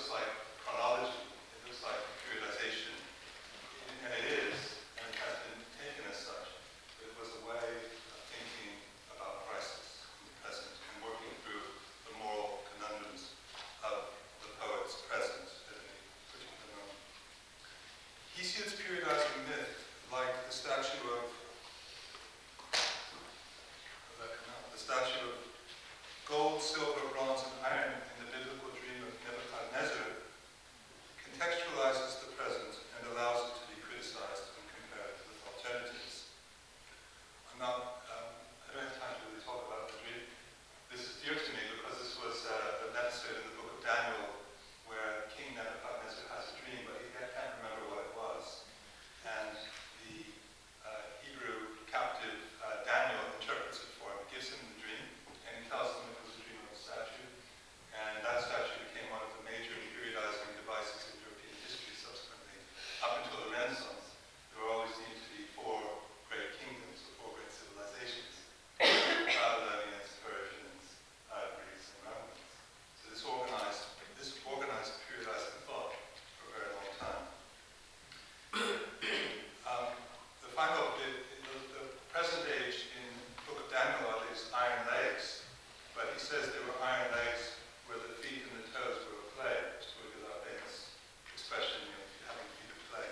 looks like chronology, it looks like periodization, and it is, and it has been taken as such. But it was a way of thinking about crisis in the present and working through the moral conundrums of the poet's present at any particular moment. Hesiod's periodizing myth, like the statue of gold, silver, bronze, and iron in the biblical dream of Nebuchadnezzar, contextualizes the present and allows it to be criticized and compared with alternatives. I don't have time to really talk about the dream. This is dear to me because this was an episode in the book of Daniel where King Nebuchadnezzar has a dream, but he can't remember what it was. And the Hebrew captive Daniel interprets it for him, gives him the dream, and he tells them it was a dream of a statue. And that statue became one of the major periodizing devices in European history subsequently. Up until the Renaissance, there were always seemed to be four great kingdoms, or four great civilizations. Babylonians, Persians, Greeks, and Romans. So this organized periodizing thought for a very long time. The final bit, the present age in the book of Daniel is iron legs, but he says there were iron legs where the feet and the toes were of clay, which is our famous expression, having feet of clay.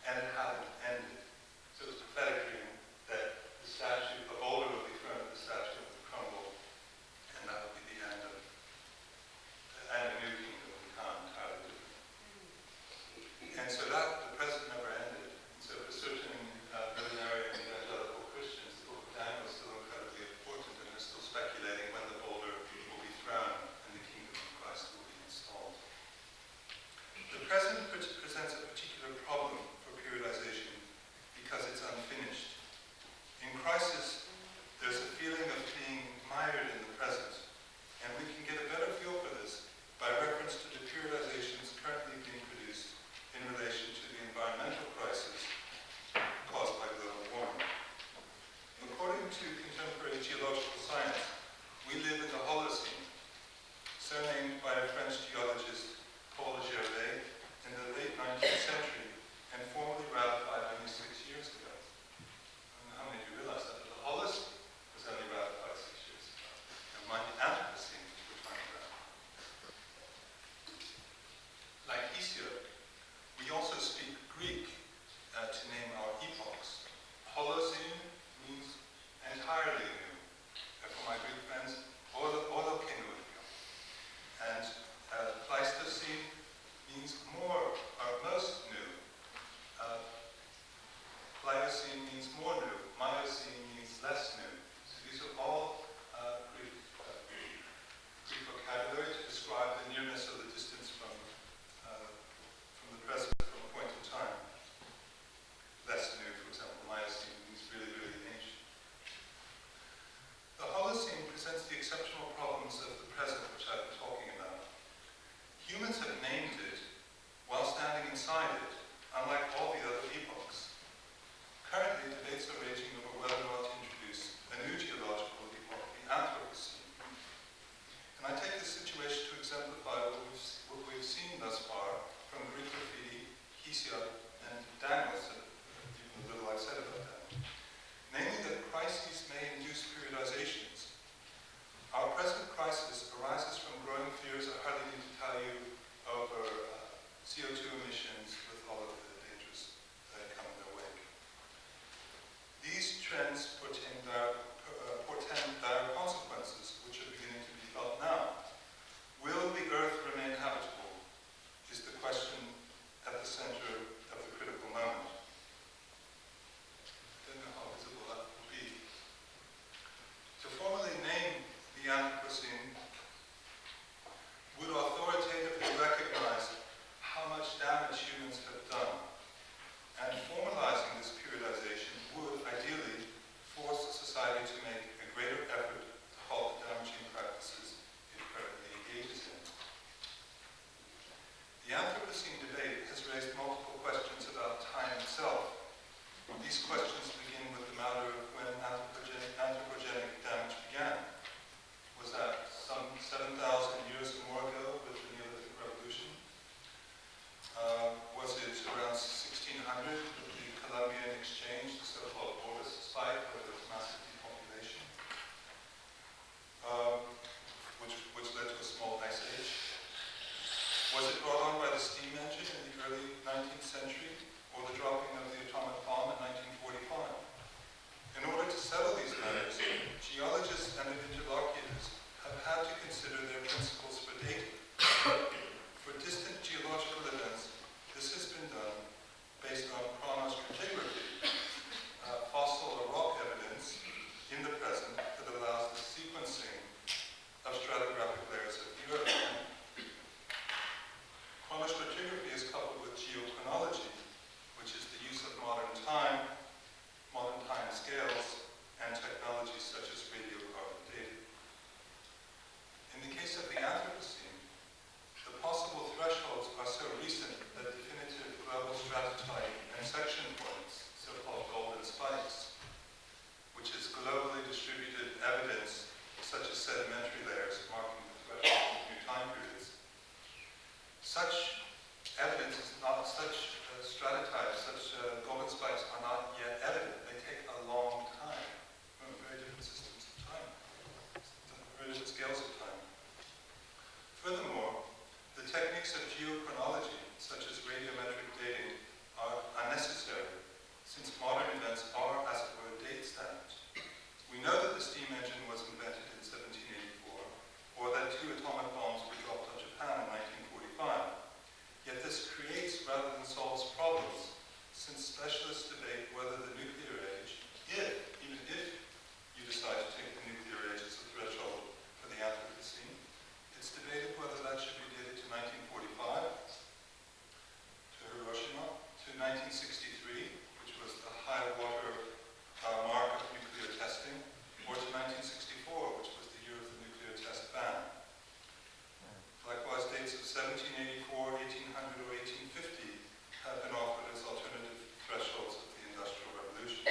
And it hadn't ended. So it was a prophetic dream that the statue, a boulder would be thrown at the statue would crumble, and that would be the end of and a new kingdom would come entirely different. And so that the present never ended. And so for certain millenarian evangelical Christians, the book of Daniel is still incredibly important, and they're still speculating when the boulder will be thrown and the kingdom of Christ will be installed. The present presents a particular problem for periodization because it's unfinished. In crisis, there's a feeling of being mired in the present, and we can get a better feel for this by reference to the periodizations currently being produced in relation to the environmental crisis caused by global warming. According to contemporary geological science, we live in the Holocene, surnamed by a French geologist, Paul Gervais, in the late 19th century, and formally ratified only 6 years ago. I don't know how many of you realize that, but the Holocene was only ratified 6 years ago. And the Anthropocene we're talking about. Like Hesiod, we also speak Greek to name our epochs. Holocene means entirely new. And for my Greek friends, olokenoideo. And Pleistocene means more, or most new. Pliocene means more new. Miocene means less new. So these are all Greek vocabulary to describe the nearness or the distance from the present, from a point in time. Less new, for example, Miocene means really, really ancient. The Holocene presents the exceptional problems of the present, which I've been talking about. Humans have named it while standing inside it, unlike all the other epochs. Currently, debates are raging over whether or not to introduce a new geological epoch, the Anthropocene. And I take this situation to exemplify what we've seen thus far from Greek graffiti, Hesiod, and Daniel, so even the little I've said about that. Namely that crises may induce periodizations. Our present crisis arises from growing fears I hardly need to tell you over CO2 emissions with all of the dangers that come in their wake. These trends portend dire consequences, which are beginning to be felt now. Will the Earth remain habitable, is the question at the center of the critical moment. I don't know how visible that will be. To formally name the Anthropocene would authoritatively recognize how much damage humans have done, and formalizing this periodization would ideally force society to make a greater effort to halt the damaging practices it currently engages in. The Anthropocene debate has raised multiple questions about time itself. These questions begin with the matter of when anthropogenic damage began. Was that some 7,000 years or more ago with the Neolithic Revolution Was it brought on by the steam engine in the early 19th century or the dropping of the atomic bomb in 1945? In order to settle these matters, geologists and their interlocutors have had to consider their principles for dating. For distant geological events, this has been done based on chronostratigraphy, fossil or rock evidence in the present that allows the sequencing of stratigraphic layers of the Earth. Chronostratigraphy is coupled with geochronology, which is the use of modern time scales, and technologies such as radiocarbon dating. In the case of the Anthropocene, the possible thresholds are so recent that definitive global stratitype and section points, so-called golden spikes, which is globally distributed evidence such as sedimentary layers marking the threshold of new time periods. Such evidence is not such stratitypes, such golden spikes are not yet evident. They take a long time, very different systems of time, very different scales of time. Furthermore, the techniques of geochronology, such as radiometric dating, are unnecessary, since modern events are, as it were, date stamped. We know that the steam engine was invented in 1784, or that 2 atomic bombs were dropped on Japan in 1945. Yet this creates rather than solves problems, since specialists debate whether the nuclear age, even if you decide to take the nuclear age as a threshold for the Anthropocene, it's debated whether that should be dated to 1945, to Hiroshima, to 1963, which was the high water mark of nuclear testing, or to 1964, which was the year of the nuclear test ban. Likewise, dates of 1784, 1800, or 1850 have been offered as alternative thresholds of the Industrial Revolution.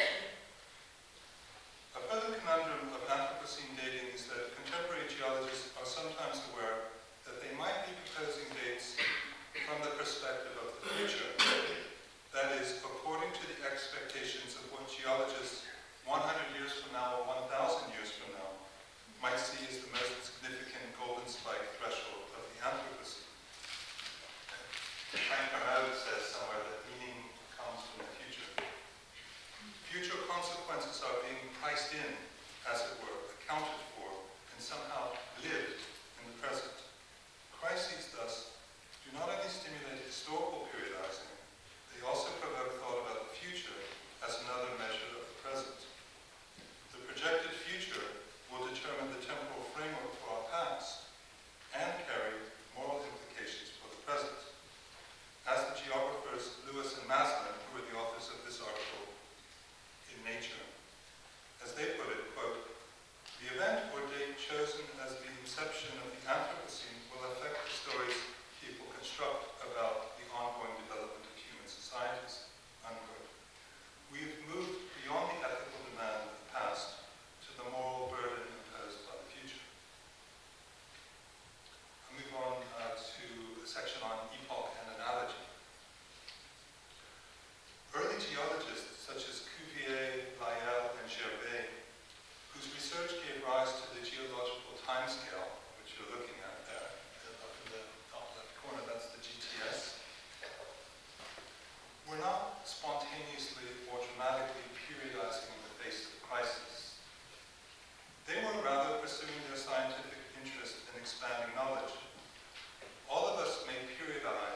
A further conundrum of Anthropocene dating is that contemporary geologists are sometimes aware that they might be proposing dates from the perspective of the future. That is, according to the expectations of what geologists 100 years from now or 1,000 years from now might see as the most significant golden spike threshold of the Anthropocene. Frank Bernard says somewhere that meaning comes from the future. Future consequences are being priced in, as it were, accounted for, and somehow lived in the present. Crises, thus, do not only stimulate historical periodizing, they also provoke thought about the future as another measure of the present. The projected future will determine the temporal framework for our past and carry moral implications for the present. As the geographers Lewis and Maslin, who are the authors of this article in Nature, as they put it, quote, "The event or date chosen as the inception of the Anthropocene will affect the stories people construct about the ongoing development of human societies," unquote. We've moved beyond the ethical demand of the past to the moral burden imposed by the future. I'll move on to a section on epoch and analogy. Early geologists such as Cuvier, Lyell, and Gervais, whose research gave rise to the geological timescale, which you're looking at there, up in the top left corner, that's the GTS, were not spontaneously or dramatically periodizing in the face of crisis. They were rather pursuing their scientific interest in expanding knowledge. All of us may periodize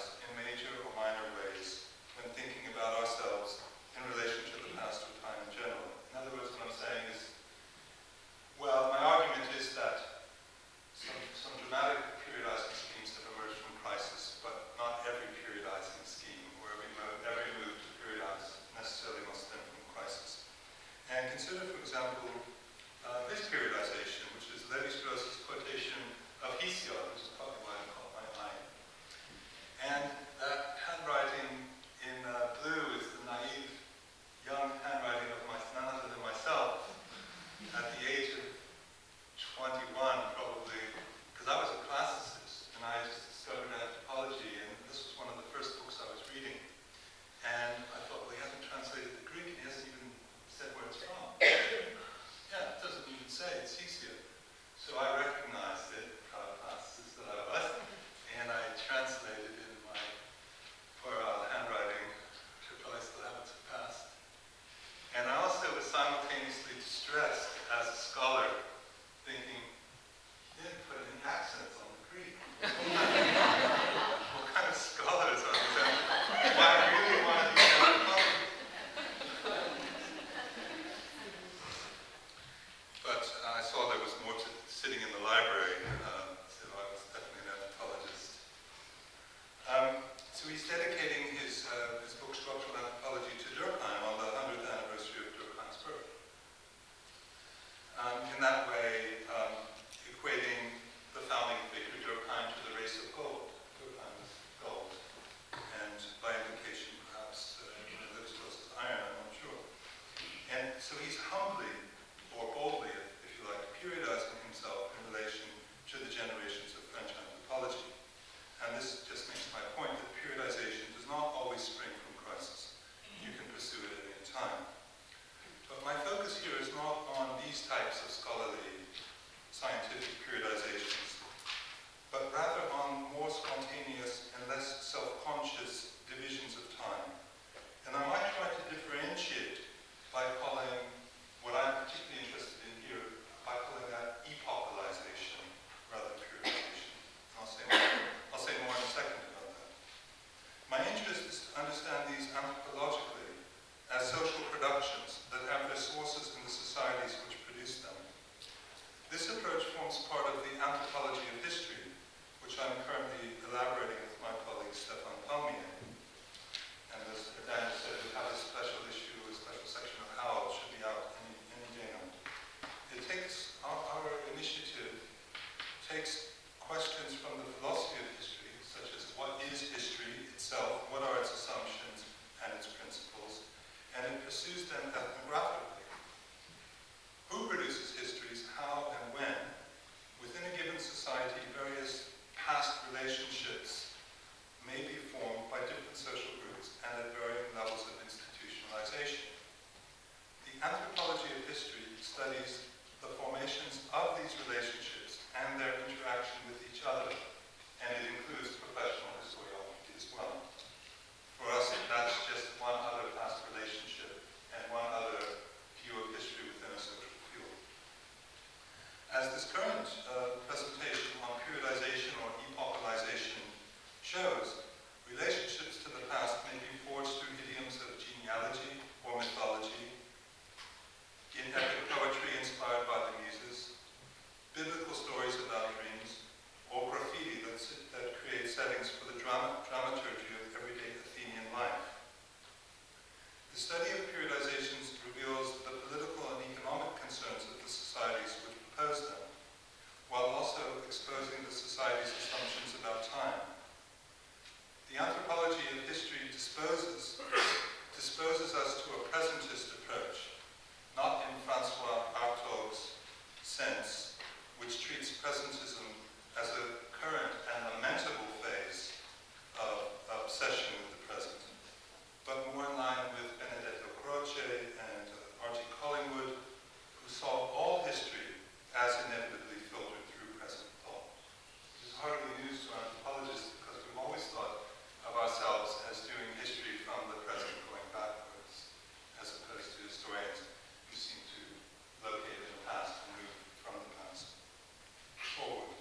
Relationships to the past may be forged through idioms of genealogy or mythology, in epic poetry inspired by the Muses, biblical stories about dreams, or graffiti that creates settings for the dramaturgy of everyday Athenian life. The study of periodizations reveals the political and economic concerns of the societies which proposed them, while also exposing the society's assumptions about time. The anthropology of history disposes us to a presentist approach, not in Francois Hartog's sense, which treats presentism as a current and lamentable phase of obsession with the present, but more in line with Benedetto Croce and R.G. Collingwood, who saw all history as inevitably filtered through present thought. This is hardly news to anthropologists because we've always thought of ourselves as doing history from the present going backwards, as opposed to historians who seem to locate in the past and move from the past forward.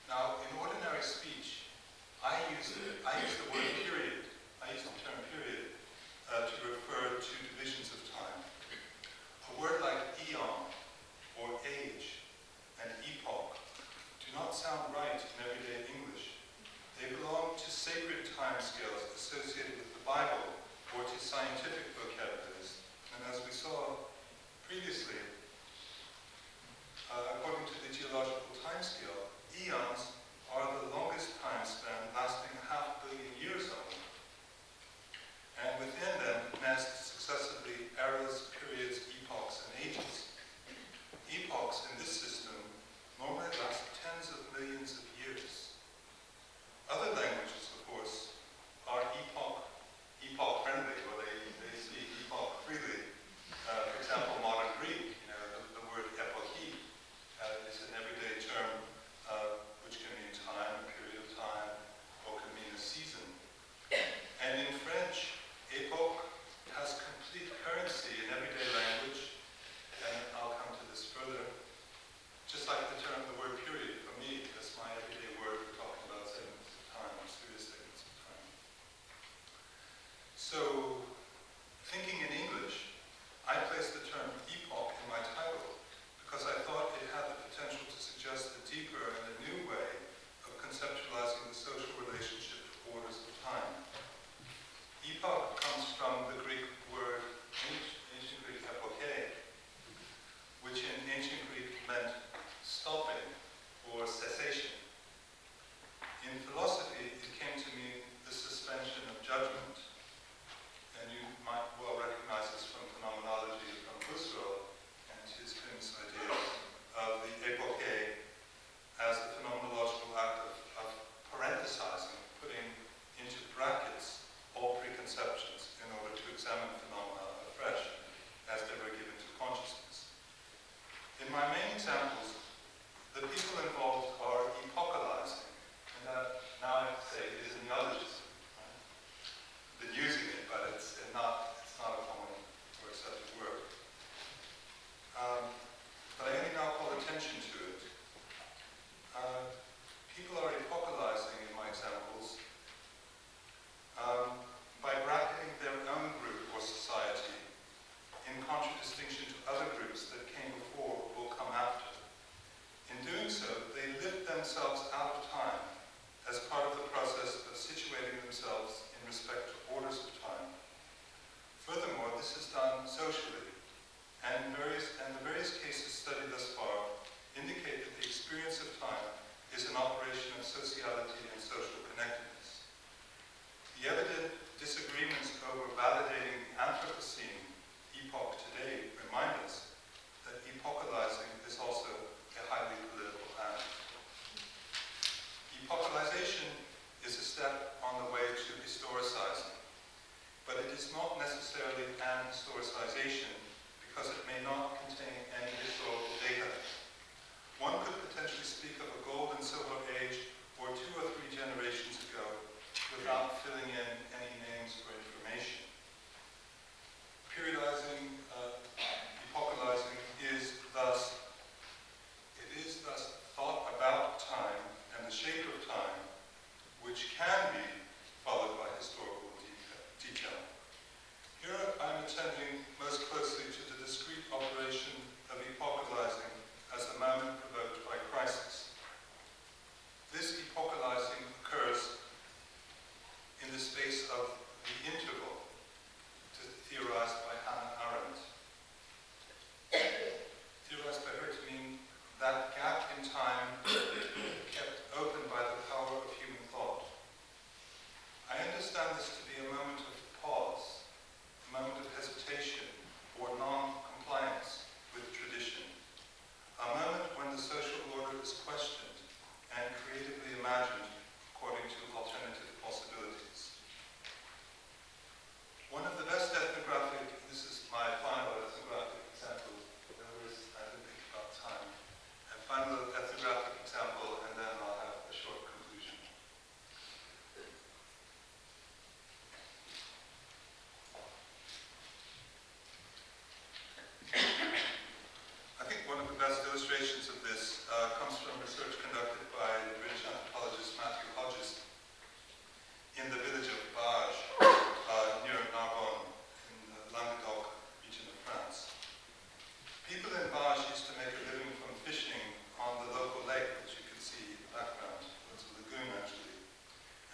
Now, in ordinary speech, I use the word period. I use the term period to refer to divisions of time. A word like eon, or age, and epoch do not sound right in everyday English. They belong to sacred timescales associated with the Bible or to scientific vocabularies. And as we saw previously, according to the geological timescale, eons are the longest time span, lasting 500 million years only. And within them nest successively eras, periods, epochs, and ages. Epochs in this system normally last tens of millions of years. Other languages, of course, are epoch friendly, or they speak epoch freely. For example, modern Greek,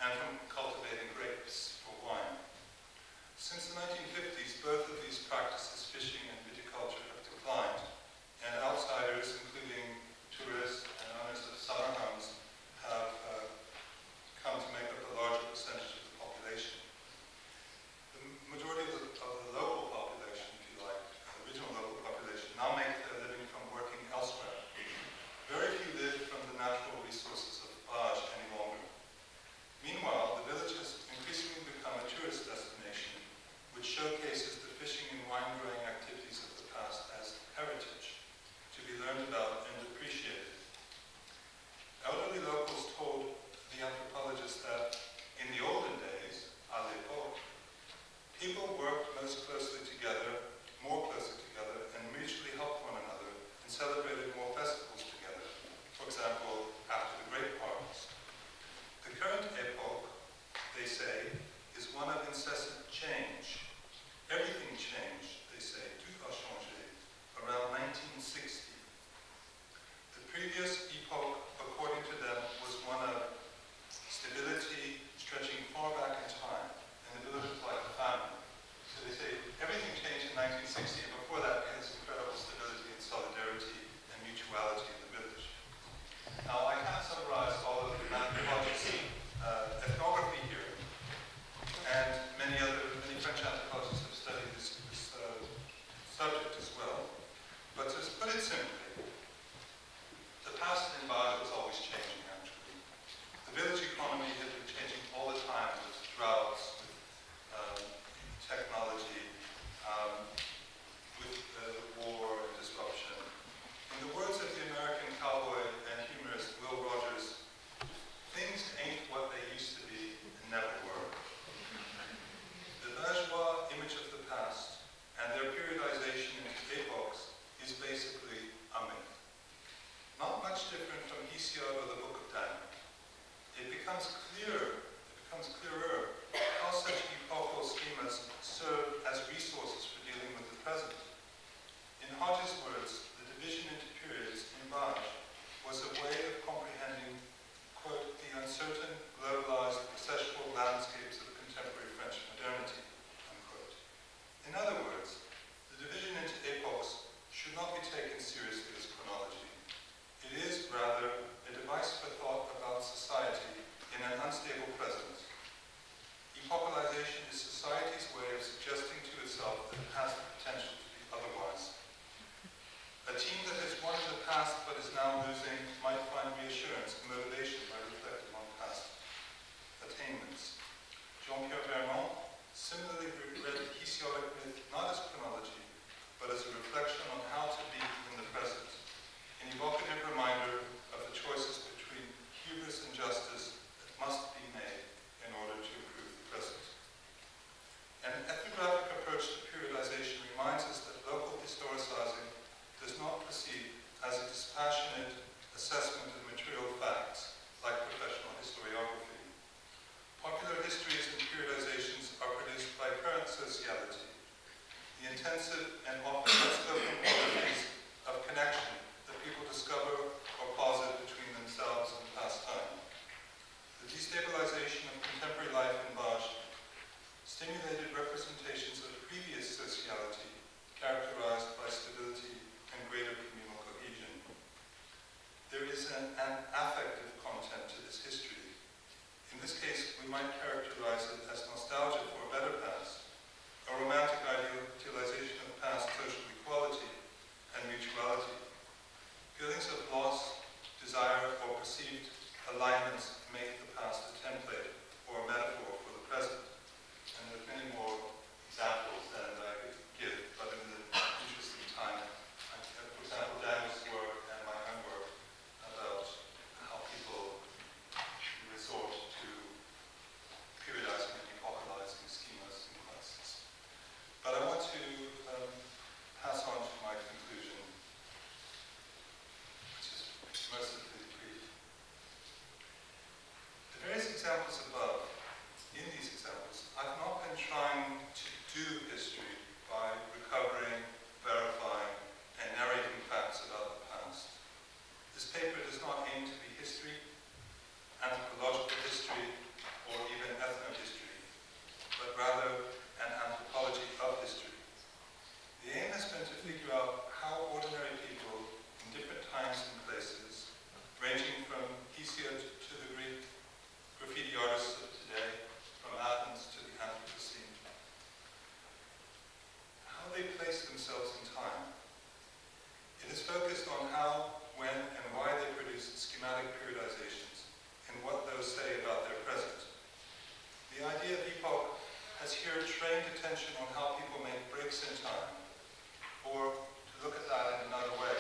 and from cultivating grapes for wine. Since the 1950s, both of these practices, fishing and viticulture, have declined, and outsiders, including tourists and owners of summer homes, have come to make up a larger percentage of the population. The majority of the local population, if you like, the original local population, now make their living from working elsewhere. Very few live from the natural resources of Baj any longer. Meanwhile, the village has increasingly become a tourist destination, which showcases the fishing and wine-growing activities of the past as heritage, to be learned about and appreciated. Elderly locals told the anthropologist that in the olden days, à l'époque, people worked most closely together, more closely together, and mutually helped one another and celebrated more festivals together. For example, after the great parties. The current epoch, they say, is one of incessant change. Everything changed, they say, tout a changé, around 1960. The previous epoch, according to them, was one of stability stretching far back in time, and the village was like a family. So they say everything changed in 1960, and before that, we had this incredible stability and solidarity and mutuality in the village. Now, I can't summarize all of the anthropologists' ethnography here, and many French anthropologists have studied this subject as well. But to put it simply, the past in Baj was always changing, actually. The village economy had been changing all the time with droughts, with technology, with war and disruption. In the words of the American cowboy and humorist Will Rogers, things ain't what they used to be and never were. The Bajois image of the past and their periodization into epochs is basically a myth. Not much different from Hesiod or the Book of Daniel. It becomes clearer how such epochal schemas serve as resources for dealing with the present. In Hodges' words, the division into periods in Baj was a way of comprehending, quote, the uncertain, globalized, processual landscapes of contemporary French modernity, unquote. In other words, the division into epochs should not be taken seriously as chronology. It is, rather, a device for thought about society in an unstable present. Epochalization is society's way of suggesting to itself that it has the potential to be otherwise. A team that has won in the past but is now losing might find reassurance and motivation by reflecting on past attainments. Jean-Pierre Vermont similarly read Hesiodic myth not as chronology, but as a reflection on how to be in the present, an evocative reminder of the choices between hubris and justice that must be made in order to improve the present. An ethnographic approach to periodization reminds us that local historicizing does not proceed as a dispassionate assessment of material facts like professional historiography. Popular histories and periodizations are produced by current sociality, the intensive and often unspoken qualities of connection that people discover or posit between themselves and past time. The destabilization of contemporary life in Baj stimulated representations of previous sociality characterized by stability and greater communal cohesion. There is an affective content to this history. In this case, we might characterize it as nostalgia for a better past, a romantic idealization of past social equality and mutuality. Feelings of loss, desire, or perceived alignments make the past a template or a metaphor for the present. And there's many more examples than I could give, but in the interest of time, for example, Daniel's work and my own work about how people resort to periodizing and epochalizing schemas and classes. But I want to pass on to my conclusion, which is mercifully brief. The various examples of your trained attention on how people make breaks in time, or to look at that in another way,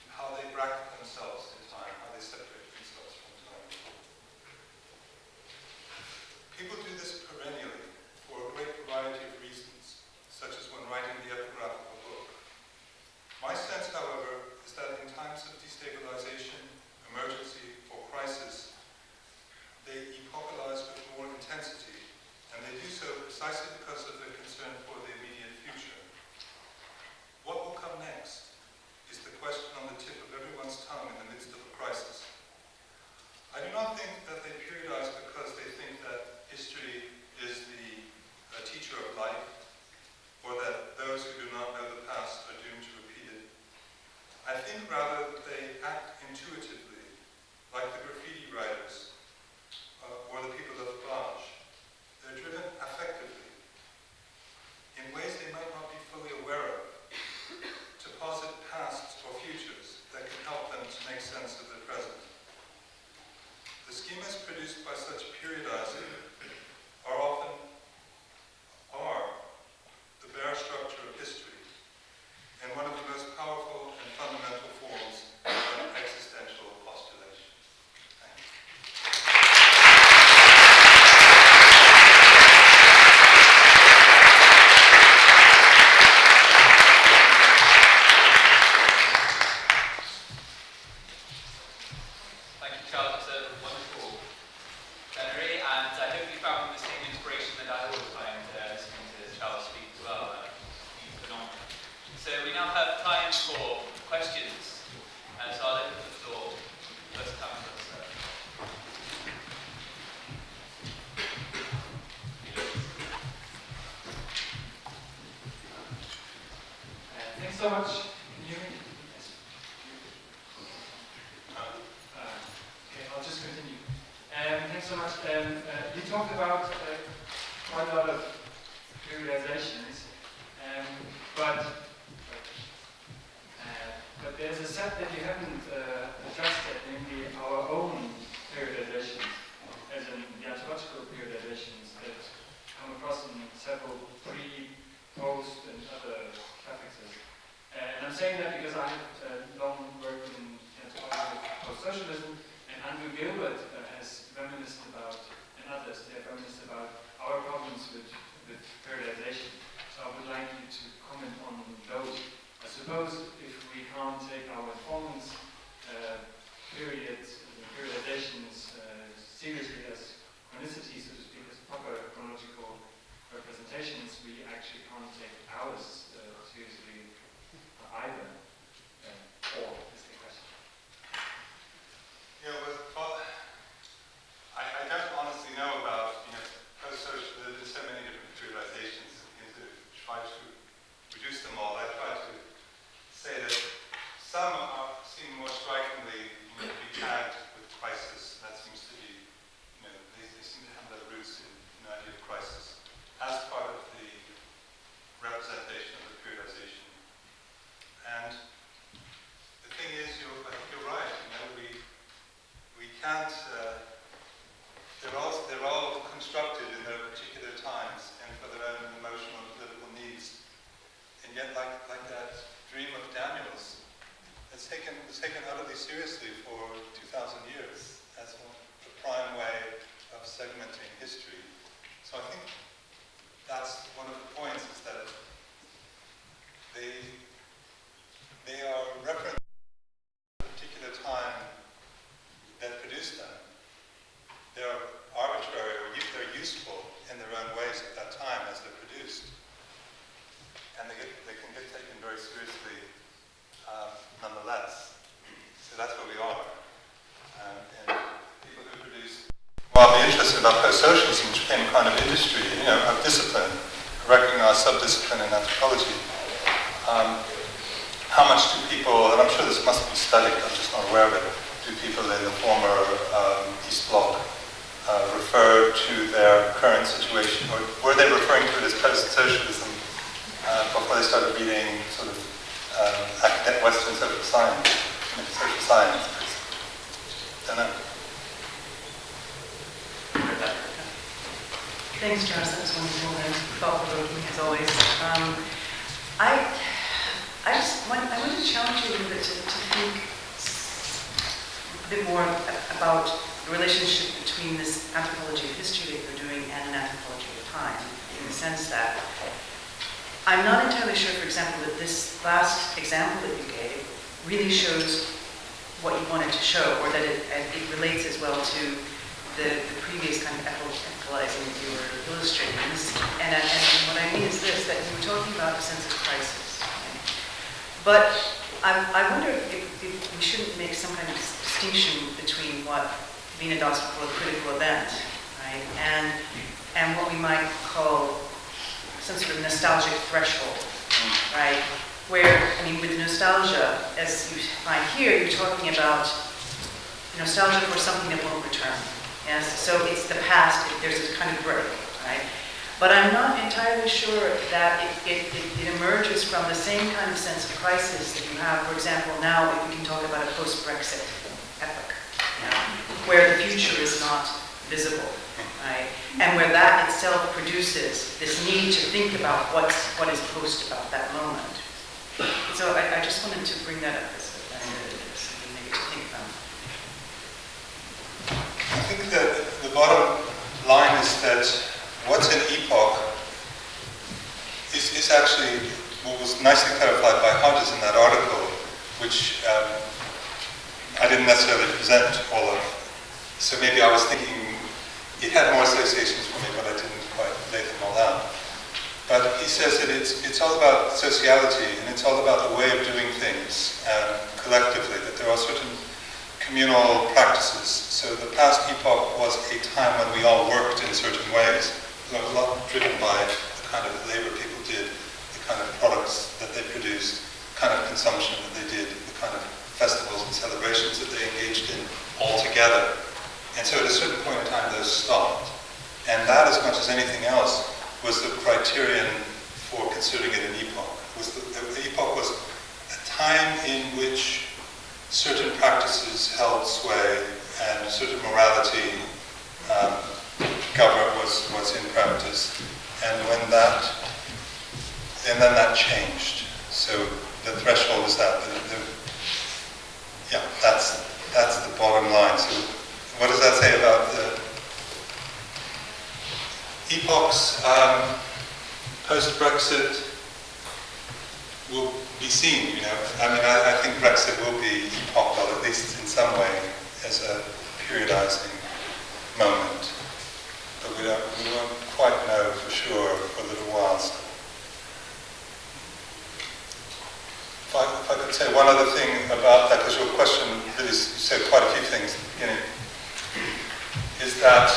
how they bracket themselves in time, how they separate themselves from time. People do this perennially for a great variety of reasons, such as when writing the epigraph of a book. My sense, however, is that in times of destabilization, emergency, or crisis, they epocalize with more intensity, and they do so precisely because of their concern for the immediate future. What will come next is the question on the tip of everyone's tongue in the midst of a crisis. I do not think that they periodize because they think that history is the teacher of life, or that those who do not know the past are doomed to repeat it. I think rather that they act intuitively, like the graffiti writers, or the people of Plage. They're driven affectively, in ways they might not be fully aware of, to posit pasts or futures that can help them to make sense of the present. The schemas produced by such periodizing are the bare structure of history, and one of the most powerful and fundamental forms of existential postulation. Thank you. Thank you, Charles. It's a wonderful plenary, and I hope you found the same inspiration that I always find listening to Charles speak as well. He's phenomenal. So we now have time for questions. So I'll open the floor. First come, first served. Thanks so much. Can you hear me? Yes. Okay, I'll just continue. Thanks so much. You talked about quite a lot of periodizations, but there's a set that you haven't addressed yet, namely our own periodizations, as in the ontological periodizations that come across in several pre, post, and other affixes. And I'm saying that because I have long worked in anthropology of post-socialism, and Andrew Gilbert has reminisced about, and others, they have reminisced about our problems with periodization. So I would like you to comment on those. I suppose if we can't take our informants' periodizations seriously as chronicity, so to speak, as proper chronological representations, we actually can't take ours seriously either. Or is the question. Yeah, well, I don't honestly know about post-social. There's so many different periodizations, and to try to reduce them all, I try to say that some seem more strikingly to be tagged with crisis. That seems to be, they seem to have their roots in the idea of crisis as part of the representation of the periodization. And the thing is, I think you're right. We can't. They're all constructed in their particular times and for their own emotional and political needs. And yet, like that dream of Daniel's, it's taken utterly seriously for 2,000 years as the prime way of segmenting history. So I think that's one of the points, is that they are referenced to a particular time that produced them. They're arbitrary, or they're useful in their own ways at that time as they're produced. And they can get taken very seriously nonetheless. So that's where we are. And people who produce, well, I'll be interested about post-socialism, which became a kind of industry, of discipline, a recognized sub-discipline in anthropology. How much do people, and I'm sure this must be studied, I'm just not aware of it, do people in the former East Bloc refer to their current situation, or were they referring to it as post-socialism before they started reading sort of academic Western social science? Social science. Don't know. Thanks, Josh. That was wonderful and thought-provoking as always. I wanted to challenge you a little bit to think a bit more about the relationship between this anthropology of history that you're doing and an anthropology of time, in the sense that I'm not entirely sure, for example, that this last example that you gave really shows what you wanted to show, or that it relates as well to the previous kind of ethicalizing that you were illustrating. And what I mean is this, that you were talking about a sense of crisis. Right? But I wonder if we shouldn't make some kind of distinction between what Veena Das would call a critical event, right, and what we might call some sort of nostalgic threshold, right? Where, I mean, with nostalgia, as you find here, you're talking about nostalgia for something that won't return. Yes, so it's the past. There's a kind of break, right? But I'm not entirely sure that it emerges from the same kind of sense of crisis that you have, for example, now if we can talk about a post-Brexit epoch, where the future is not visible, right? And where that itself produces this need to think about what is post about that moment. So I just wanted to bring that up as something maybe to think about. I think that the bottom line is that what's an epoch is actually what was nicely clarified by Hodges in that article, which I didn't necessarily present all of. So maybe I was thinking it had more associations for me, but I didn't quite lay them all out. But he says that it's all about sociality, and it's all about the way of doing things collectively, that there are certain communal practices. So the past epoch was a time when we all worked in certain ways. It was a lot driven by the kind of labor people did, the kind of products that they produced, the kind of consumption that they did, the kind of festivals and celebrations that they engaged in all together. And so at a certain point in time, those stopped. And that, as much as anything else, was the criterion for considering it an epoch. The epoch was a time in which certain practices held sway and certain morality was in practice. And then that changed. So the threshold is that. That's the bottom line. So what does that say about the epochs? Post-Brexit will be seen, I mean, I think Brexit will be epochal, at least in some way, as a periodizing moment. But we won't quite know for sure for a little while still. If I could say one other thing about that, because your question really said quite a few things at the beginning, is that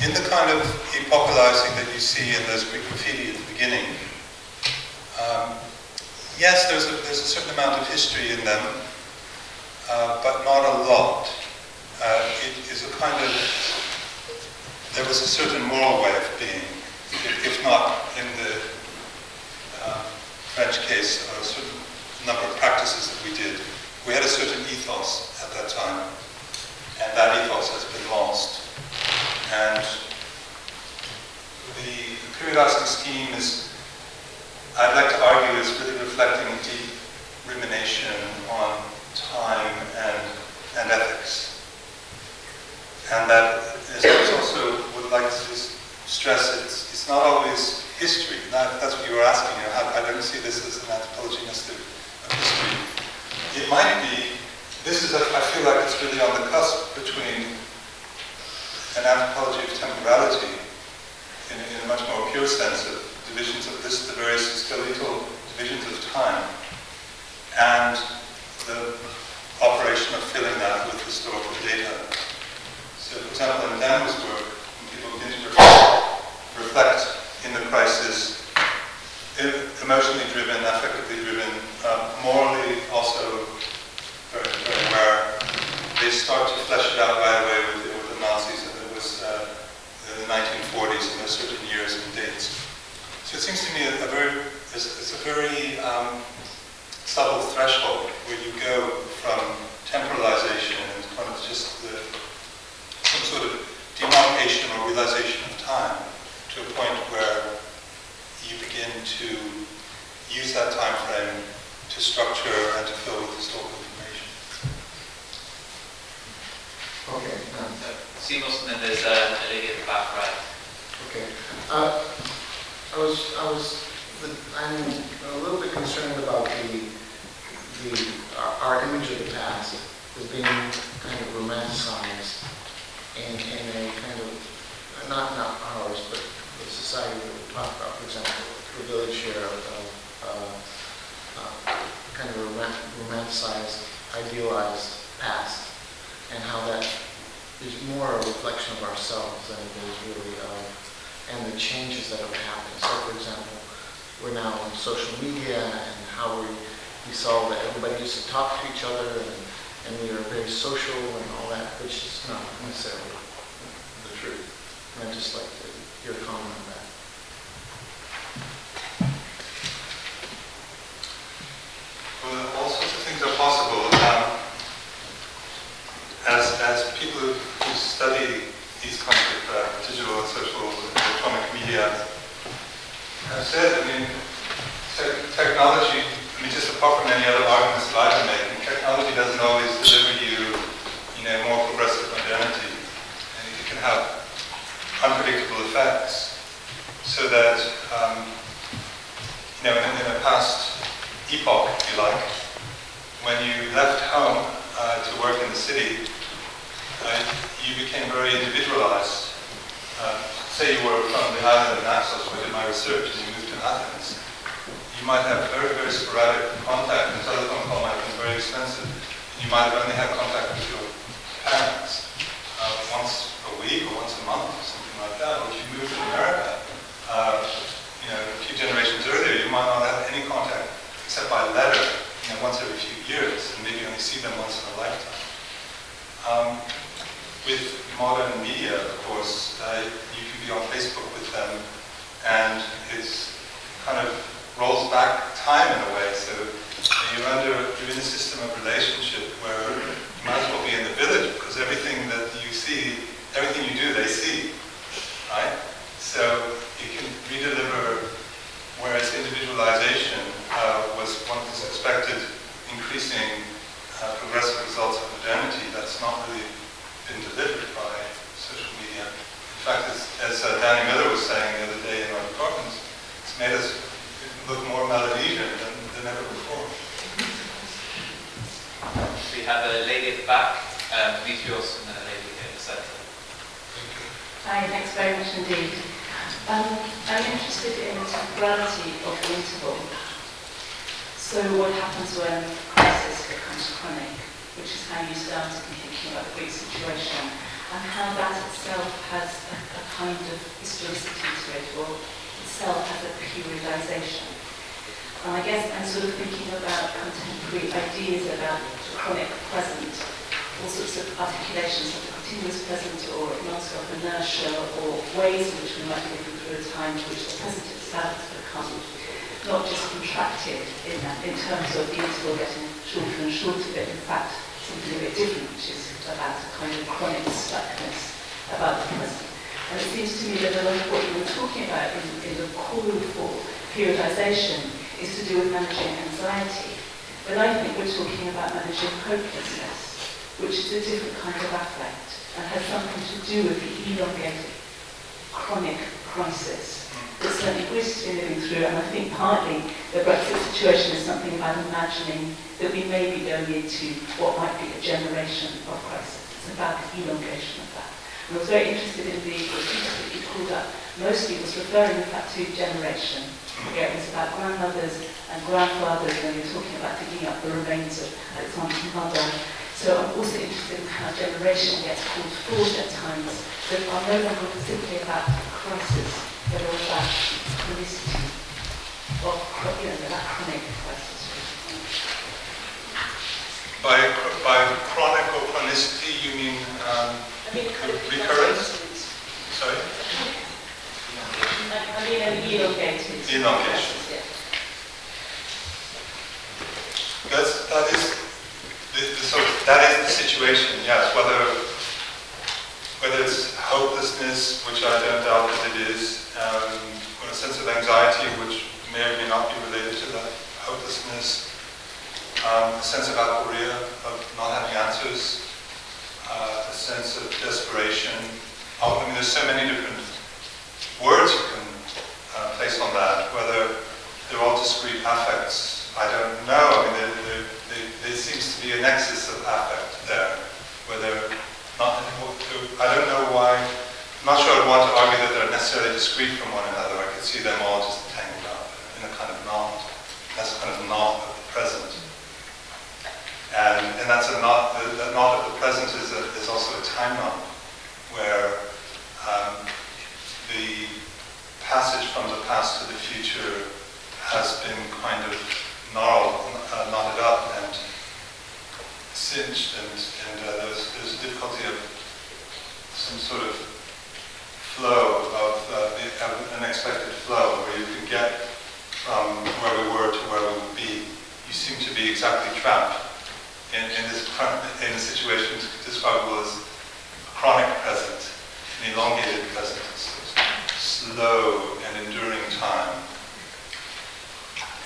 in the kind of epochalizing that you see in those Greek graffiti at the beginning, yes, there's a certain amount of history in them, but not a lot. It is a kind of, there was a certain moral way of being, if not in the French case, a certain number of practices that we did. We had a certain ethos at that time, and that ethos has been lost. And the periodizing scheme is, I'd like to argue, is really reflecting a deep rumination on time and ethics. And that is also would like to just stress it's not always history. That's what you were asking. I don't see this as an anthropology of history. It might be. I feel like it's really on the cusp between an anthropology of temporality, in a much more pure sense of divisions of this, the various skeletal divisions of time, and the operation of filling that with historical data. So, for example, in Dan's work, when people begin to reflect in the crisis, emotionally driven, affectively driven, morally also very, very aware, they start to flesh it out right away with the Nazis, and it was in the 1940s, and there's certain years and dates. So it seems to me it's a very subtle threshold where you go from temporalization and kind of just some sort of realization of time to a point where you begin to use that time frame to structure and to fill with historical information. Okay. Seamus, and then there's a lady at the back right. Okay. I'm a little bit concerned about our image of the past as being kind of romanticized in a kind of, not ours, but the society that we talk about, for example, the village here kind of romanticized, idealized past, and how that is more a reflection of ourselves than it is really of, and the changes that have happened. So, for example, we're now on social media, and how we saw that everybody used to talk to each other, and we are very social and all that, which is not necessarily the truth. And I'd just like to hear a comment on that. Well, all sorts of things are possible. As people who study these kinds of digital and social and electronic media have said, I mean, technology, just apart from any other arguments that I've been making, technology doesn't always deliver you, more progressive modernity. And it can have unpredictable effects. So that, in a past epoch, if you like, when you left home to work in the city, you became very individualized. Say you were from the island of Naxos, where I did my research, and you moved to Athens. You might have very, very sporadic contact, and the telephone call might have been very expensive. You might have only had contact with your parents once a week or once a month or something like that. Or if you moved to America, a few generations earlier, you might not have any contact except by letter, once every few years, and maybe only see them once in a lifetime. With modern media, of course, you can be on Facebook with them, and it's kind of rolls back time in a way. So you're in a system of relationship where you might as well be in the village, because everything that you see, everything you do, they see, right? So you can redeliver, whereas individualization was one of the suspected increasing progressive results of modernity. That's not really been delivered by social media. In fact, as Danny Miller was saying the other day in our department, it's made us look more Melanesian than ever before. We have a lady at the back, Dimitrios, and then a lady here in the centre. Hi, thanks very much indeed. I'm interested in the temporality of the interval. So what happens when crisis becomes chronic, which is how you started thinking about the Greek situation, and how that itself has a kind of historicity to it, or itself has a periodization. And I guess I'm sort of thinking about contemporary ideas about the chronic present, all sorts of articulations of the continuous present or non-stop inertia, or ways in which we might be living through a time to which the present itself has become not just contracted in terms of the interval getting shorter and shorter, but in fact something a bit different, which is about a kind of chronic stuckness about the present. And it seems to me that a lot of what you were talking about in the call for periodization is to do with managing anxiety. But I think we're talking about managing hopelessness, which is a different kind of affect and has something to do with the elongated chronic crisis that certainly Greece has been living through. And I think partly the Brexit situation is something about imagining that we may be going into what might be a generation of crisis. It's about the elongation of that. And I was very interested in the treatise that you called up. Mostly was referring in fact to generation. Again, it was about grandmothers and grandfathers when you're talking about digging up the remains of Alexander's mother. So I'm also interested in how generation gets called forward at times that are no longer simply about crisis, but all about chronicity, or that chronic crisis. By chronic or chronicity, you mean recurrence? Sorry? I mean an elongated. Elongation. Yeah. That is the situation, yes. Whether it's hopelessness, which I don't doubt that it is, a sense of anxiety, which may or may not be related to that hopelessness, a sense of aporia, of not having answers, a sense of desperation. I mean, there's so many different words you can place on that, whether they're all discrete affects, I don't know. I mean, there seems to be a nexus of affect there, where they're not, I don't know why, I'm not sure I'd want to argue that they're necessarily discrete from one another. I could see them all just tangled up in a kind of knot. That's a kind of knot of the present. And that's a knot, that knot of the present is also a time knot, where the passage from the past to the future has been kind of knotted up and cinched, and there's a difficulty of some sort of flow of an expected flow, where you can get from where we were to where we would be. You seem to be exactly trapped in a situation describable as a chronic present, an elongated present, slow and enduring time.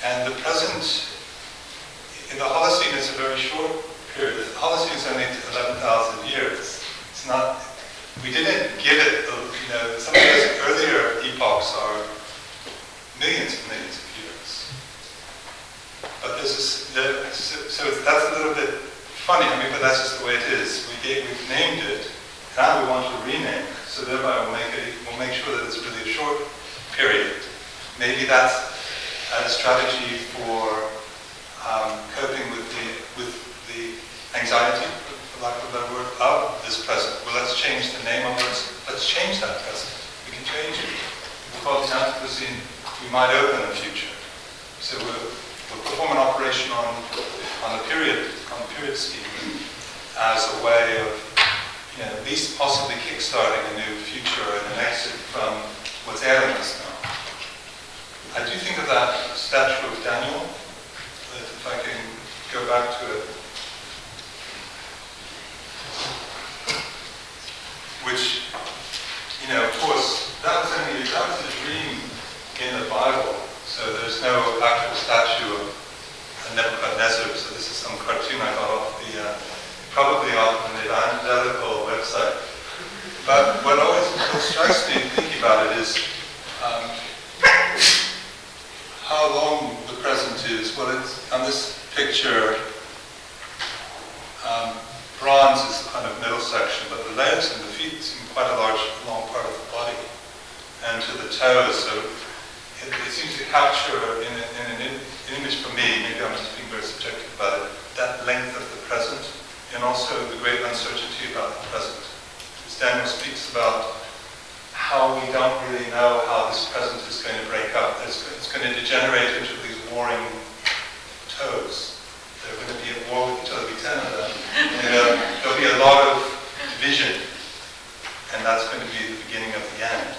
And the present in the Holocene is a very short period. The Holocene is only 11,000 years. It's not. We didn't give it, some of those earlier epochs are millions and millions of years. But this is, that's a little bit funny, but that's just the way it is. We've named it, now we want to rename it, so thereby we'll make sure that it's really a short period. Maybe that's a strategy for coping with the anxiety, for lack of a better word, of this present. Well, let's change the name of it. Let's change that present. We can change it. We'll call it the Anthropocene. We might open a future. So we'll perform an operation on the period scheme as a way of, at least possibly kickstarting a new future and an exit from what's ailing us now. I do think of that statue of Daniel, if I can go back to it, which, of course, that was a dream in the Bible. So there's no actual statue of Nebuchadnezzar. So this is some cartoon I got off probably off an evangelical website. But what strikes me thinking about it is how long the present is. Well, it's on this picture. Bronze is the kind of middle section, but the legs and the feet seem quite a long part of the body, and to the toes. So it seems to capture in an image for me, maybe I'm just being very subjective about it, that length of the present, and also the great uncertainty about the present. As Daniel speaks about how we don't really know how this present is going to break up. It's going to degenerate into these warring toes. They're going to be at war with each other, be 10 of them. And there'll be a lot of division, and that's going to be the beginning of the end.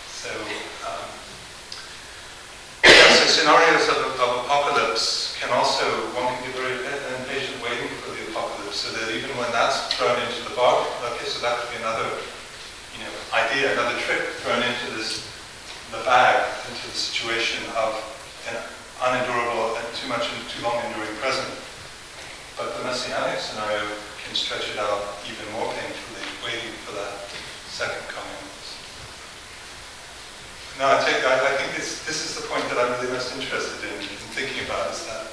So, scenarios of apocalypse can also, one can be very impatient waiting for the apocalypse, so that even when that's thrown into the bargain, okay, so that could be another, idea, another trick thrown into the bag, into the situation of an unendurable and too long enduring present. But the messianic scenario can stretch it out even more painfully, waiting for that second coming. No, I think this is the point that I'm really most interested in thinking about, is that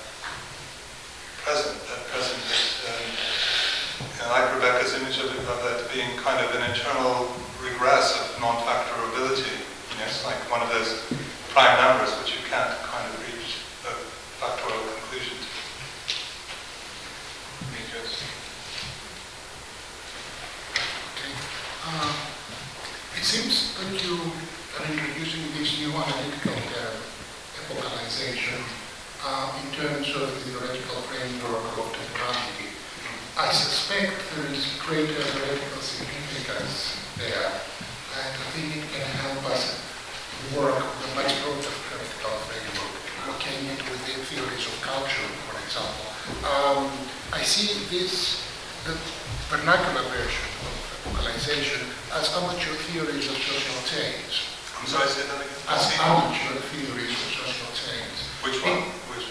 present and like Rebecca's image of that being kind of an internal regress of non-factorability. It's like one of those prime numbers which you can't kind of reach a factorial conclusion to. It seems that you are introducing this new analytical term, epocalization, in terms of the theoretical framework of temporality. I suspect there is greater theoretical significance there, and I think it can help us work with a much broader theoretical framework, looking at with the theories of culture, for example. I see the vernacular version of epocalization epocalization as amateur theories of social change. I'm sorry, say that again? As amateur theories of social change. Which one? Which?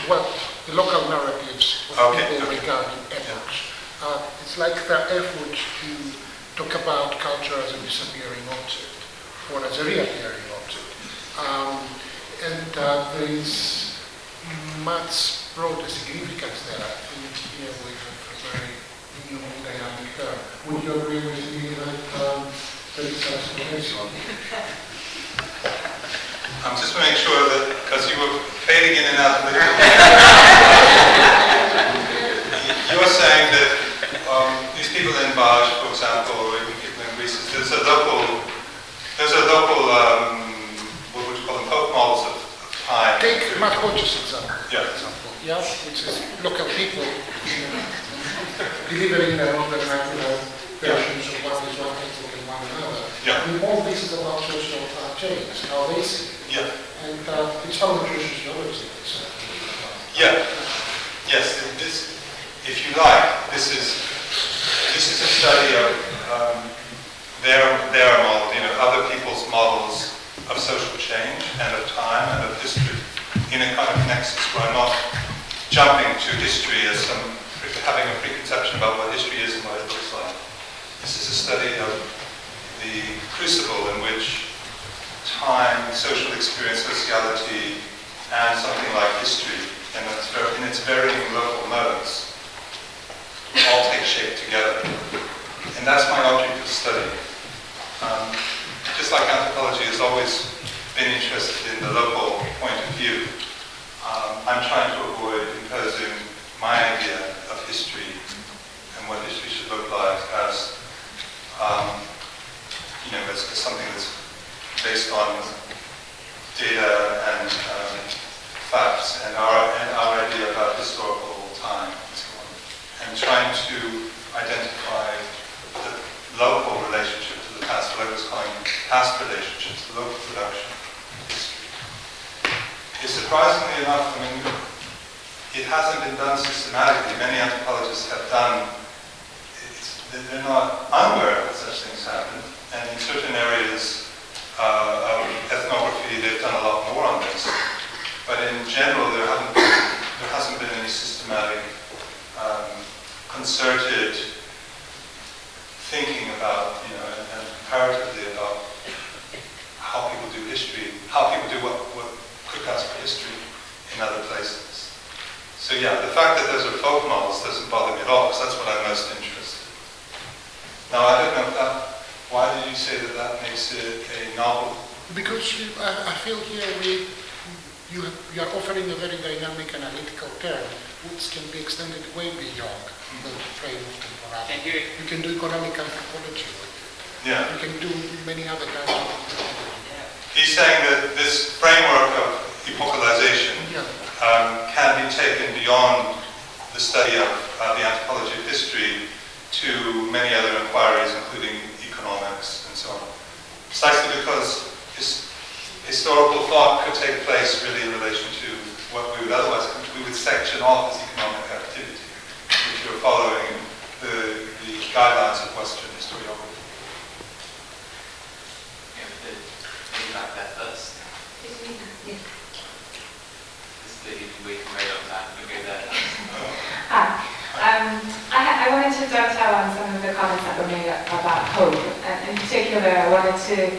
Well, the local narratives of Okay, people okay. regarding epochs. It's like their effort to talk about culture as a disappearing object or as a reappearing object. And there is much broader significance there. I think here we have a very new dynamic term. Would you agree with me that there is such potential? I'm just to make sure that, because you were fading in and out of the You're saying that these people in Baj, for example, or even people in Greece, there's a local, what would you call them, folk models of time. Take Matt Hodges' example. Yeah. Yeah, which is local people delivering their own vernacular versions of what is one people and one another. Yeah. And all this is about social change, how they see it. Yeah. And it's amateur sociology. Yeah. Yes. This, if you like, this is a study of their model, other people's models of social change and of time and of history in a kind of nexus where I'm not jumping to history as having a preconception about what history is and what it looks like. This is a study of the crucible in which time, social experience, sociality, and something like history, in its varying local modes, all take shape together. And that's my object of study. Just like anthropology has always been interested in the local point of view, I'm trying to avoid imposing my idea of history and what history should look like as, as something that's based on data and facts and our idea about historical time and so on, and trying to identify the local relationship to the past, what I was calling past relationships, the local production of history. Surprisingly enough, it hasn't been done systematically. Many anthropologists have done, they're not unaware that such things happen, and in certain areas of ethnography, they've done a lot more on this. But in general, there hasn't been any systematic, concerted thinking about, and comparatively about how people do history, how people do what could pass for history in other places. So yeah, the fact that those are folk models doesn't bother me at all, because that's what I'm most interested in. Now, I don't know why did you say that makes it a novel? Because I feel here you are offering a very dynamic analytical term, which can be extended way beyond the frame of temporality. You can do economic anthropology with it. Yeah. You can do many other kinds of anthropology. He's saying that this framework of epocalization can be taken beyond the study of the anthropology of history to many other inquiries, including economics and so on. Precisely because historical thought could take place really in relation to what we would otherwise, we would section off as economic activity, if you're following the guidelines of Western historiography. Maybe back there first. This lady waiting very long time. You go there. I wanted to dovetail on some of the comments that were made about hope. And in particular, I wanted to,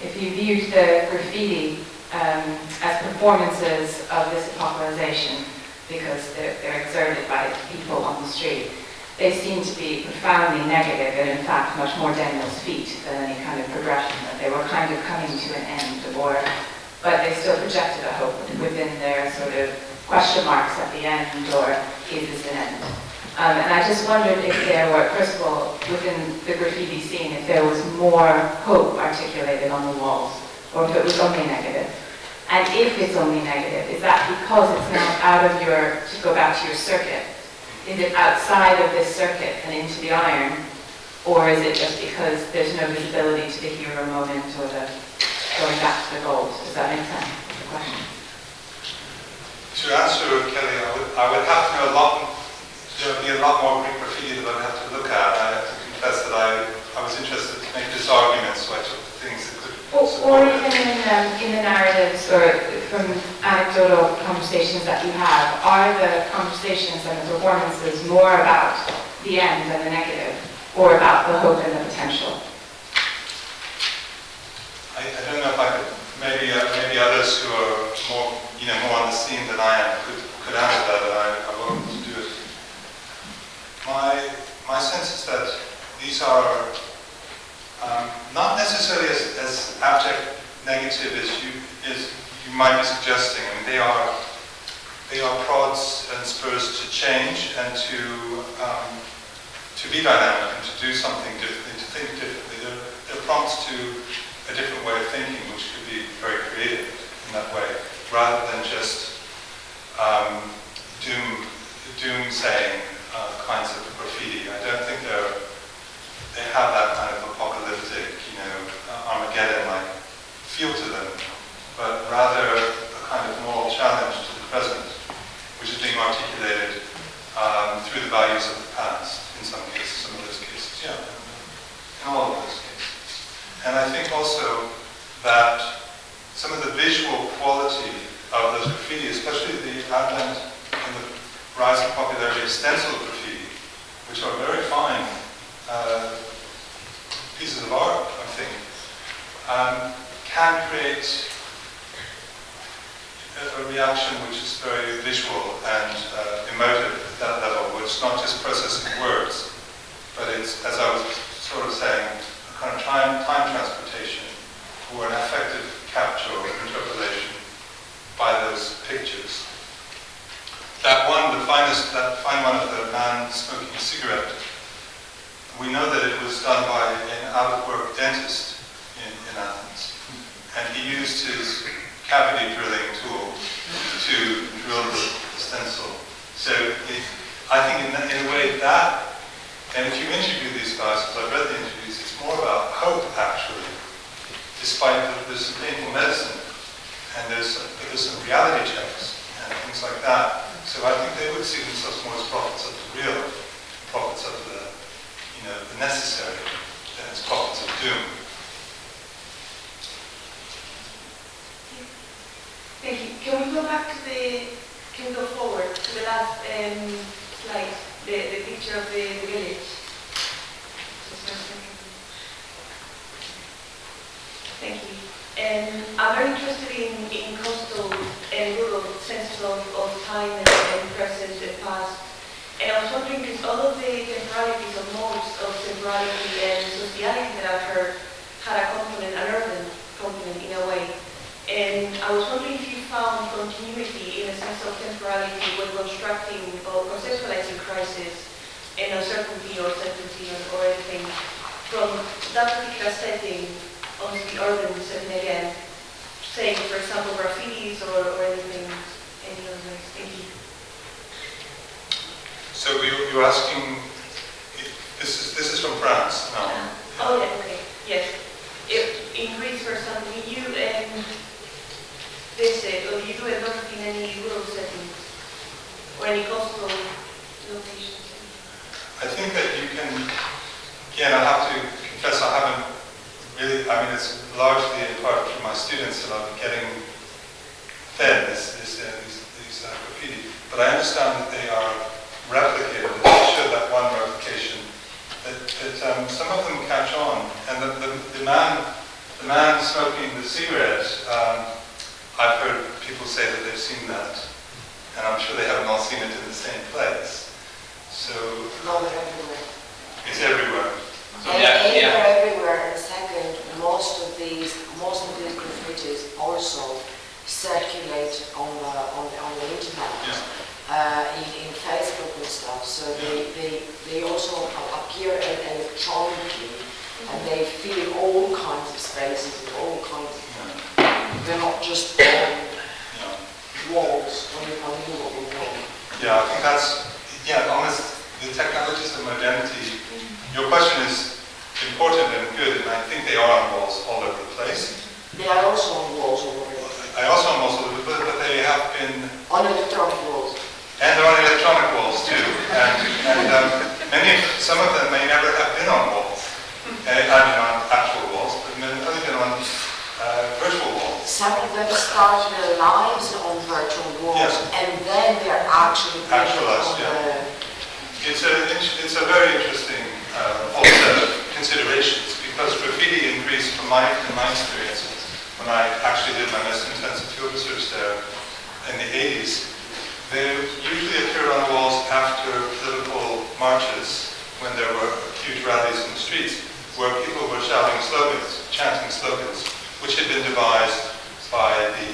if you viewed the graffiti as performances of this epocalization, because they're exerted by people on the street, they seem to be profoundly negative and in fact much more Daniel's feet than any kind of progression, that they were kind of coming to an end, but they still projected a hope within their sort of question marks at the end, or is this an end? And I just wondered if there were, first of all, within the graffiti scene, if there was more hope articulated on the walls, or if it was only negative. And if it's only negative, is that because it's now out of your, to go back to your circuit, is it outside of this circuit and into the iron, or is it just because there's no visibility to the hero moment or the going back to the gold? Does that make sense? The question. To answer, Kelly, I would have to know a lot. There would be a lot more Greek graffiti that I'd have to look at. I have to confess that I I was interested to make this argument, so I took the things that could Or support even it. in the narratives or from anecdotal conversations that you have, are the conversations and the performances more about the end and the negative, or about the hope and the potential? I don't know if I could, maybe others who are more, more on the scene than I am could answer that, but I won't do it. My sense is that these are not necessarily as abject negative as you might be suggesting. I mean, they are prods and spurs to change and to be dynamic and to do something differently, to think differently. They're prompts to a different way of thinking, which could be very creative in that way, rather than just doom-saying kinds of graffiti. I don't think they have that kind of apocalyptic, Armageddon-like feel to them, but rather a kind of moral challenge to the present, which is being articulated through the values of the past, in some cases, some of those cases, yeah, in all of those cases. And I think also that some of the visual quality of those graffiti, especially the advent and the rising popularity of stencil graffiti, which are very fine pieces of art, I think, can create a reaction which is very visual and emotive at that level, where it's not just processing words, but it's, as I was sort of saying, a kind of time transportation or an affective capture or interpolation by those pictures. That fine one of the man smoking a cigarette, we know that it was done by an out-of-work dentist in Athens. And he used his cavity drilling tool to drill the stencil. So I think in a way that, and if you interview these guys, as I've read the interviews, it's more about hope actually, despite that there's some painful medicine and there's some reality checks and things like that. So I think they would see themselves more as prophets of the real, prophets of the necessary, than as prophets of doom. Thank you. Can we go back to can we go forward to the last slide, the picture of the village? Just for a second. Thank you. I'm very interested in coastal and rural senses of time and present and past. And I was wondering, because all of the temporalities of modes of temporality and sociality that I've heard had a component, an urban component in a way. And I was wondering if you found continuity in a sense of temporality when constructing or conceptualizing crisis and uncertainty or certainty or anything from that particular setting, obviously urban setting again, say, for example, graffitis or anything, any other ways. Thank you. So you're asking, this is from France, no? Oh, yeah, okay, yes. In Greece, for example, you visit or you do a lot in any rural settings or any coastal locations? I think that you can, again, I have to confess I haven't really, it's largely in part through my students that I'm getting fed these graffiti, but I understand that they are replicated, that they show that one replication, that some of them catch on, and the man smoking the cigarette, I've heard people say that they've seen that, and I'm sure they haven't all seen it in the same place. So No, they're everywhere. it's everywhere. Everywhere. And second, most of these graffitis also circulate on the internet, in Facebook and stuff. So they also appear electronically, and they fill all kinds of spaces and all kinds of. They're not just walls when you come in what we want. Yeah, I think that's, almost the technologies of modernity. Your question is important and good, and I think they are on walls all over the place. They are also on walls all over the place. I also on walls all over the place, but they have been... On electronic walls. And they're on electronic walls too. And some of them may never have been on walls. I mean on actual walls, but only been on virtual walls. Some of them start their lives on virtual walls, Yes. and then they're actually Actualized, on yeah. It's a very interesting set of considerations, because graffiti in Greece, in my experience, when I actually did my most intensive field research there in the 80s, they usually appeared on the walls after political marches, when there were huge rallies in the streets, where people were shouting slogans, chanting slogans, which had been devised by the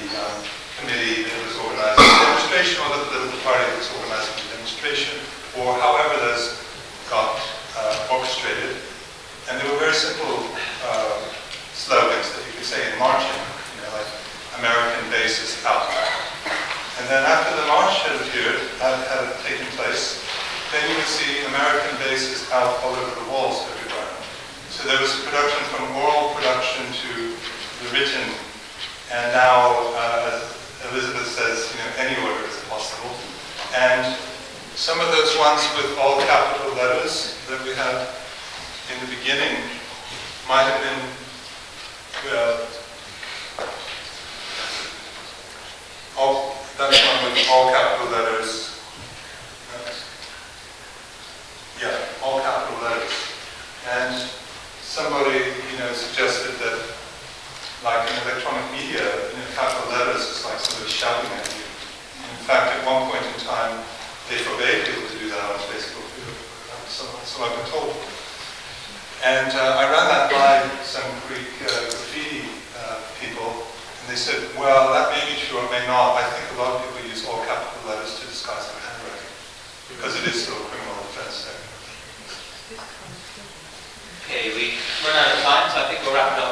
committee that was organizing the demonstration, or the political party that was organizing the demonstration, or however those got orchestrated. And they were very simple slogans that you could say in marching, like American bases out. And then after the march had appeared, had taken place, then you would see American bases out all over the walls everywhere. So there was a production from oral production to the written, and now, as Elizabeth says, any order is possible. And some of those ones with all capital letters that we have in the beginning might have been, that's one with all capital letters. Yeah, all capital letters. And somebody, suggested that, like in electronic media, capital letters is like somebody shouting at you. In fact, at one point in time, they forbade people to do that on Facebook. So I've been told. And I ran that by some Greek graffiti people, and they said, well, that may be true or may not. I think a lot of people use all capital letters to disguise their handwriting, because it is still a criminal offense there. Okay, we run out of time, so I think we'll wrap it up